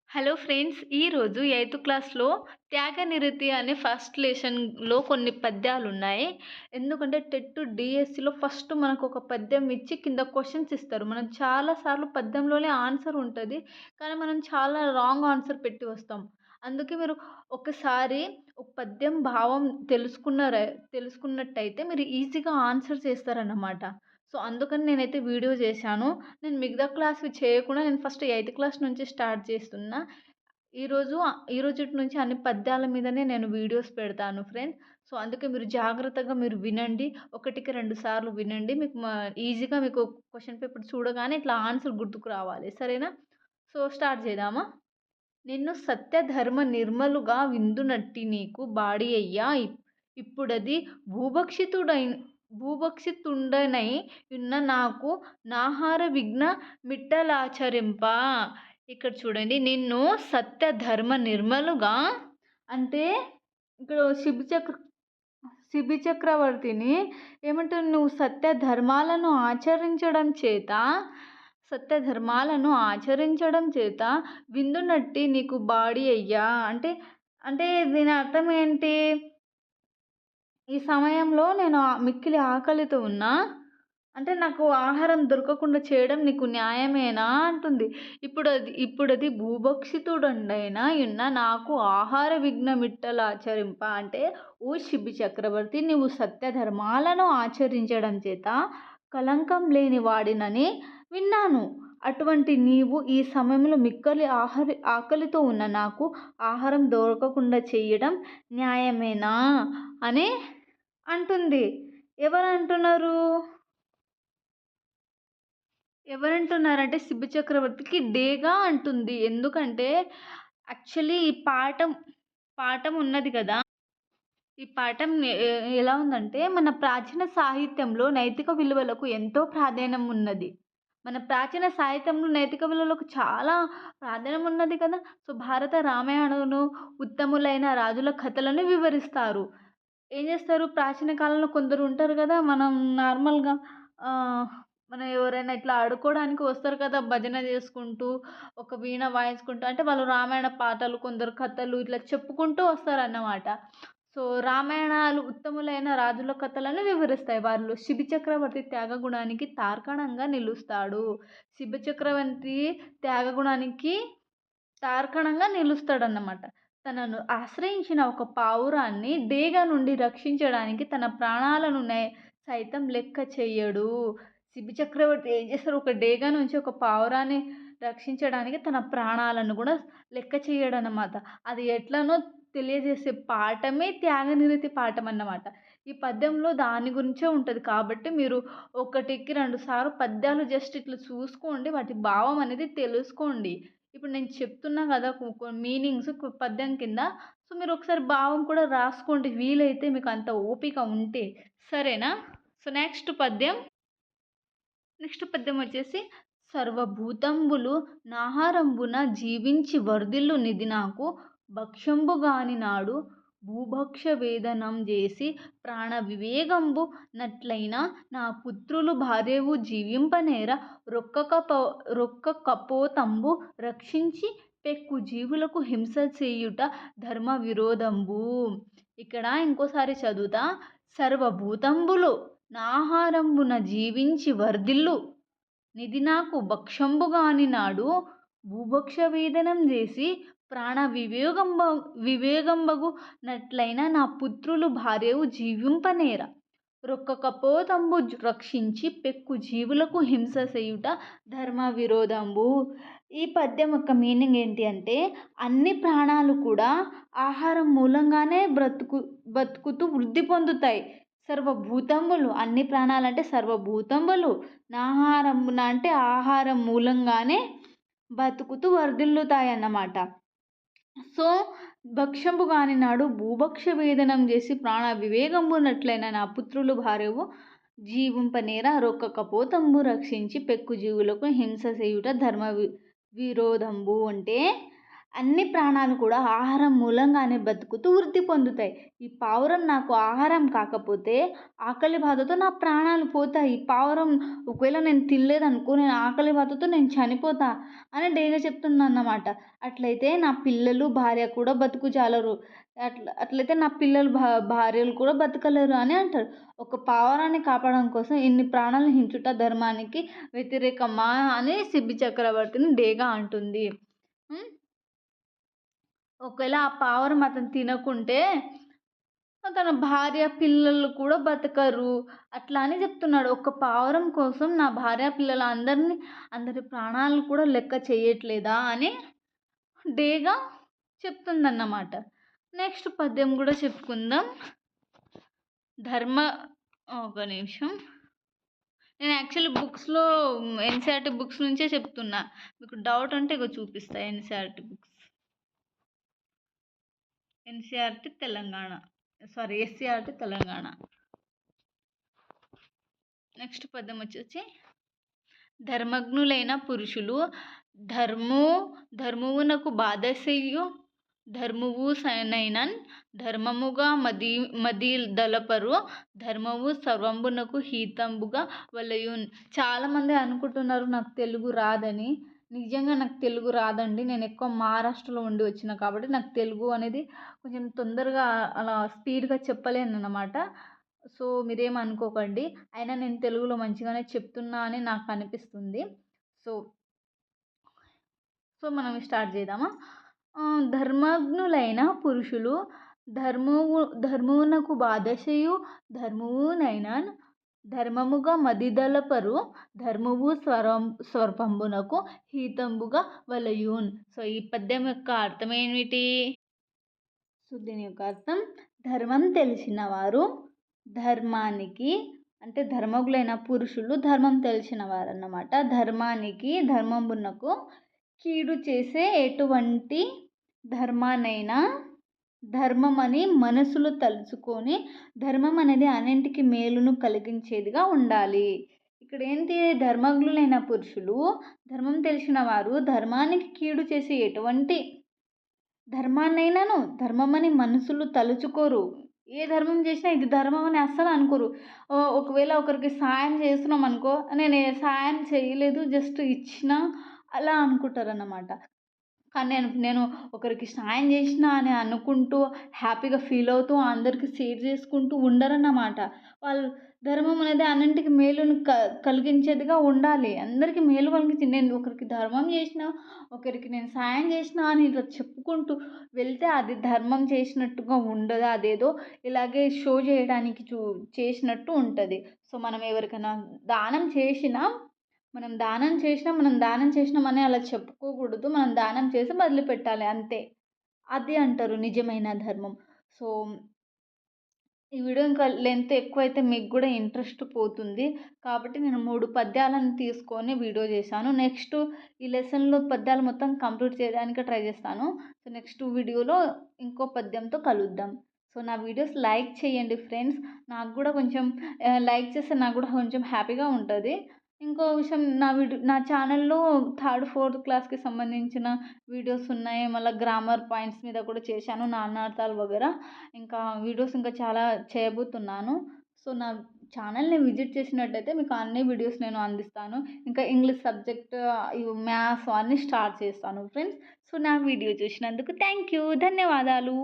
Hello friends! ఈరోజు eighth క్లాస్‌లో త్యాగనిరతి అనే ఫస్ట్ లెసన్‌లో కొన్ని పద్యాలున్నాయి. ఎందుకంటే టెట్ డీఎస్సీలో ఫస్ట్ మనకొక పద్యం ఇచ్చి కింద క్వెషన్స్ ఇస్తారు. మనం చాలా సార్లు పద్యంలోనే ఆన్సర్ ఉంటది. కానీ మనం చాలా రాంగ్ ఆన్సర్ పెట్టి వస్తాం. అందుకే మీరు ఒకసారి ఒక పద్యం భావం తెలుసుకున్నట్టయితే మీరు ఈజీగా ఆన్సర్ చేస్తారన్నమాట. సో, అందుకని నేనైతే వీడియో చేశాను. నేను మిగతా క్లాస్‌వి చేయకుండా నేను ఫస్ట్ ఎయిత్ క్లాస్ నుంచి స్టార్ట్ చేస్తున్నా. ఈరోజు ఈరోజుటి నుంచి అన్ని పద్యాల మీదనే నేను వీడియోస్ పెడతాను ఫ్రెండ్స్. సో, అందుకే మీరు జాగ్రత్తగా మీరు వినండి. ఒకటికి 2 సార్లు వినండి. మీకు ఈజీగా మీకు క్వెషన్ పేపర్ చూడగానే ఇట్లా ఆన్సర్ గుర్తుకు రావాలి. సరేనా? సో, స్టార్ట్ చేద్దామా? నిన్ను సత్యధర్మ నిర్మలుగా విందునట్టి నీకు బాడియయ్యా ఇప్పుడది భూభక్షితుడై భూభక్షితుండనై యున్న నాకు నాహార విఘ్న మిట్టలాచరింప. ఇక్కడ చూడండి. నిన్ను సత్యధర్మ నిర్మలుగా అంటే ఇక్కడ శిబి చక్రవర్తిని ఏమంటారు? నువ్వు సత్యధర్మాలను ఆచరించడం చేత విందునట్టి నీకు బాడీ అయ్యా. అంటే అంటే దీని అర్థం ఏంటి? ఈ సమయంలో నేను మిక్కిలి ఆకలితో ఉన్నా. అంటే నాకు ఆహారం దొరకకుండా చేయడం నీకు న్యాయమేనా అంటుంది. ఇప్పుడది భూభక్షితుడండైన యున్న నాకు ఆహార విఘ్నమిట్టలాచరింప. అంటే ఓ శిబి చక్రవర్తి, నీవు సత్యధర్మాలను ఆచరించడం చేత కళంకం లేని వాడినని విన్నాను. అటువంటి నీవు ఈ సమయంలో మిక్కలి ఆకలితో ఉన్న నాకు ఆహారం దొరకకుండా చెయ్యడం న్యాయమేనా అని అంటుంది. ఎవరంటున్నారు? ఎవరంటున్నారంటే శిబి చక్రవర్తికి డేగా అంటుంది. ఎందుకంటే యాక్చువల్లీ ఈ పాఠం ఉన్నది కదా! ఈ పాఠం ఎలా ఉందంటే మన ప్రాచీన సాహిత్యంలో నైతిక విలువలకు ఎంతో ప్రాధాన్యం ఉన్నది. మన ప్రాచీన సాహిత్యంలో నైతిక విలువలకు చాలా ప్రాధాన్యం ఉన్నది కదా! సో, భారత రామాయణంలో ఉత్తములైన రాజుల కథలను వివరిస్తారు. ఏం చేస్తారు? ప్రాచీన కాలంలో కొందరు ఉంటారు కదా! మనం నార్మల్‌గా ఆహ్, మనం ఎవరైనా ఇట్లా ఆడుకోవడానికి వస్తారు కదా! భజన చేసుకుంటూ, ఒక వీణ వాయించుకుంటూ అంటే వాళ్ళు రామాయణ పాటలు, కొందరు కథలు ఇట్లా చెప్పుకుంటూ వస్తారన్నమాట. సో, రామాయణాలు ఉత్తములైన రాజుల కథలను వివరిస్తాయి. వారిలో శిబి చక్రవర్తి త్యాగగుణానికి తార్కాణంగా నిలుస్తాడు. శిబి చక్రవర్తి త్యాగగుణానికి తార్కాణంగా నిలుస్తాడన్నమాట. తనను ఆశ్రయించిన ఒక పావురాన్ని డేగ నుండి రక్షించడానికి తన ప్రాణాలను సైతం లెక్క చెయ్యడు. శిబి చక్రవర్తి ఏం చేస్తారు? ఒక డేగ నుంచి ఒక పావురాన్ని రక్షించడానికి తన ప్రాణాలను కూడా లెక్క చేయడనమాట. అది ఎట్లనో తెలియజేసే పాఠమే త్యాగనిరతి పాఠం అన్నమాట. ఈ పద్యంలో దాని గురించే ఉంటది. కాబట్టి మీరు ఒకటికి 2 సార్లు పద్యాలు జస్ట్ ఇట్లా చూసుకోండి. వాటి భావం అనేది తెలుసుకోండి. ఇప్పుడు నేను చెప్తున్నా కదా! మీనింగ్స్ పద్యం కింద. సో, మీరు ఒకసారి భావం కూడా రాసుకోండి వీలైతే మీకు అంత ఓపిక ఉంటే. సరేనా? సో, నెక్స్ట్ పద్యం వచ్చేసి సర్వభూతంబులు నాహారంబున జీవించి వర్ధిల్లు నిధి నాకు భక్ష్యంబుగాని నాడు భూభక్ష వేదనం చేసి ప్రాణ వివేగంబు నట్లైన నా పుత్రులు భార్యవు జీవింపనేర రొక్క కపోతంబు రక్షించి పెక్కు జీవులకు హింస చేయుట ధర్మ విరోధంబు. ఇక్కడ ఇంకోసారి చదువుతా. సర్వభూతంబులు నాహారంబున జీవించి వర్ధిల్లు నిధి నాకు భక్షంబుగాని నాడు భూభక్ష వేదనం చేసి ప్రాణ వివేగంబగు నట్లైన నా పుత్రులు భార్యవు జీవింపనేర రొక్క కపోతంబు రక్షించి పెక్కు జీవులకు హింస చేయుట ధర్మ విరోధంబు. ఈ పద్యం యొక్క మీనింగ్ ఏంటి అంటే అన్ని ప్రాణాలు కూడా ఆహారం మూలంగానే బతుకుతూ వృద్ధి పొందుతాయి. సర్వభూతంబులు అన్ని ప్రాణాలంటే సర్వభూతంబులు నాహారమున అంటే ఆహారం మూలంగానే బతుకుతూ వర్ధిల్లుతాయన్నమాట. సో, భక్షంబు గాని నాడు భూభక్ష వేదనం చేసి ప్రాణ వివేగంబునట్లైన నా పుత్రులు భార్యవు జీవింపనేర రొక్క కపోతంబు రక్షించి పెక్కు జీవులకు హింస చేయుట ధర్మ విరోధంబు. అంటే అన్ని ప్రాణాలు కూడా ఆహారం మూలంగానే బతుకుతూ వృద్ధి పొందుతాయి. ఈ పావురం నాకు ఆహారం కాకపోతే ఆకలి బాధతో నా ప్రాణాలు పోతాయి. పావురం ఒకవేళ నేను తినలేదనుకో నేను ఆకలి బాధతో నేను చనిపోతా అని డేగా చెప్తుందన్నమాట. అట్లయితే నా పిల్లలు, భార్య కూడా బతుకుజాలరు. అట్లయితే నా పిల్లలు, భార్యలు కూడా బతకలేరు అని అంటారు. ఒక పావురాన్ని కాపాడడం కోసం ఇన్ని ప్రాణాలను హించుట ధర్మానికి వ్యతిరేకమా అని సిబ్బి చక్రవర్తిని డేగా అంటుంది. ఒకవేళ ఆ పావురం అతను తినకుంటే తన భార్య, పిల్లలు కూడా బతకరు. అట్లా అని చెప్తున్నాడు. ఒక్క పావురం కోసం నా భార్య, పిల్లల అందరి ప్రాణాలను కూడా లెక్క చేయట్లేదా అని డేగా చెప్తుందన్నమాట. నెక్స్ట్ పద్యం కూడా చెప్పుకుందాం. ఒక నిమిషం. నేను యాక్చువల్లీ బుక్స్లో ఎన్సీఆర్టీ బుక్స్ నుంచే చెప్తున్నా. మీకు డౌట్ ఉంటే ఇగో చూపిస్తా. NCERT books, NCERT Telangana, SCERT Telangana. Next పద్యం వచ్చేసి ధర్మజ్ఞులైన పురుషులు ధర్మమునకు బాధసేయు ధర్మము నైనన్ ధర్మముగా మదిదలపరు ధర్మము సర్వంబునకు హితంబుగా వలయున్. చాలామంది అనుకుంటున్నారు నాకు తెలుగు రాదని. నిజంగా నాకు తెలుగు రాదండి. నేను ఎక్కువ మహారాష్ట్రలో ఉండి వచ్చిన కాబట్టి నాకు తెలుగు అనేది కొంచెం తొందరగా అలా స్పీడ్గా చెప్పలేను అన్నమాట. సో మీరేం అనుకోకండి. అయినా నేను తెలుగులో మంచిగానే చెప్తున్నా అని నాకు అనిపిస్తుంది. సో మనం స్టార్ట్ చేద్దామా. ధర్మజ్ఞులైన పురుషులు ధర్మమునకు బాధసేయు ధర్మమునైనన్ ధర్మముగా మదిదలపరు ధర్మము స్వరూపంబునకు హితంబుగా వలయున్. సో ఈ పద్యం యొక్క అర్థం ఏమిటి? సో దీని యొక్క అర్థం ధర్మం తెలిసిన వారు ధర్మానికి, అంటే ధర్మజ్ఞులైన పురుషులు ధర్మం తెలిసిన వారు అన్నమాట. ధర్మానికి, ధర్మమునకు కీడు చేసే ఎటువంటి ధర్మానైనా ధర్మమని మనసులో తలుచుకొని ధర్మం అనేది అన్నింటికి మేలును కలిగించేదిగా ఉండాలి. ఇక్కడ ఏంటి? ధర్మజ్ఞులైన పురుషులు ధర్మం తెలిసిన వారు ధర్మానికి కీడు చేసే ఎటువంటి ధర్మాన్నైనాను ధర్మమని మనసులు తలుచుకోరు. ఏ ధర్మం చేసినా ఇది ధర్మం అని అస్సలు అనుకోరు. ఒకవేళ ఒకరికి సాయం చేస్తున్నాం అనుకో, నేను సాయం చేయలేదు జస్ట్ ఇచ్చిన అలా అనుకుంటారు అన్నమాట. కానీ నేను ఒకరికి సాయం చేసిన అని అనుకుంటూ హ్యాపీగా ఫీల్ అవుతూ అందరికీ షేర్ చేసుకుంటూ ఉండరన్నమాట. వాళ్ళు ధర్మం అనేది అన్నింటికి మేలును కలిగించేదిగా ఉండాలి. అందరికీ మేలు కలిగించి నేను ఒకరికి ధర్మం చేసిన, ఒకరికి నేను సాయం చేసిన అని ఇట్లా చెప్పుకుంటూ వెళ్తే అది ధర్మం చేసినట్టుగా ఉండదు. అదేదో ఇలాగే షో చేయడానికి చేసినట్టు ఉంటుంది. సో మనం ఎవరికైనా దానం చేసినా మనం దానం చేసినామని అలా చెప్పుకోకూడదు. మనం దానం చేసి వదిలిపెట్టాలి అంతే. అది అంటారు నిజమైన ధర్మం. సో ఈ వీడియో ఇంకా లెంత్ ఎక్కువైతే మీకు కూడా ఇంట్రెస్ట్ పోతుంది. కాబట్టి నేను 3 పద్యాలను తీసుకొని వీడియో చేశాను. నెక్స్ట్ ఈ లెసన్లో పద్యాలు మొత్తం కంప్లీట్ చేయడానికి ట్రై చేస్తాను. సో నెక్స్ట్ వీడియోలో ఇంకో పద్యంతో కలుద్దాం. సో నా వీడియోస్ లైక్ చేయండి ఫ్రెండ్స్. నాకు కూడా కొంచెం లైక్ చేస్తే నాకు కూడా కొంచెం హ్యాపీగా ఉంటుంది. ఇంకో విషయం, నా ఛానల్లో 3rd, 4th క్లాస్కి సంబంధించిన వీడియోస్ ఉన్నాయి. మళ్ళీ గ్రామర్ పాయింట్స్ మీద కూడా చేశాను, నానార్థాలు వగైరా. ఇంకా వీడియోస్ ఇంకా చాలా చేయబోతున్నాను. సో నా ఛానల్ని విజిట్ చేసినట్టయితే మీకు అన్ని వీడియోస్ నేను అందిస్తాను. ఇంకా ఇంగ్లీష్ సబ్జెక్ట్, మ్యాథ్స్ అన్నీ స్టార్ట్ చేస్తాను ఫ్రెండ్స్. సో నా వీడియో చూసినందుకు థ్యాంక్ యూ, ధన్యవాదాలు.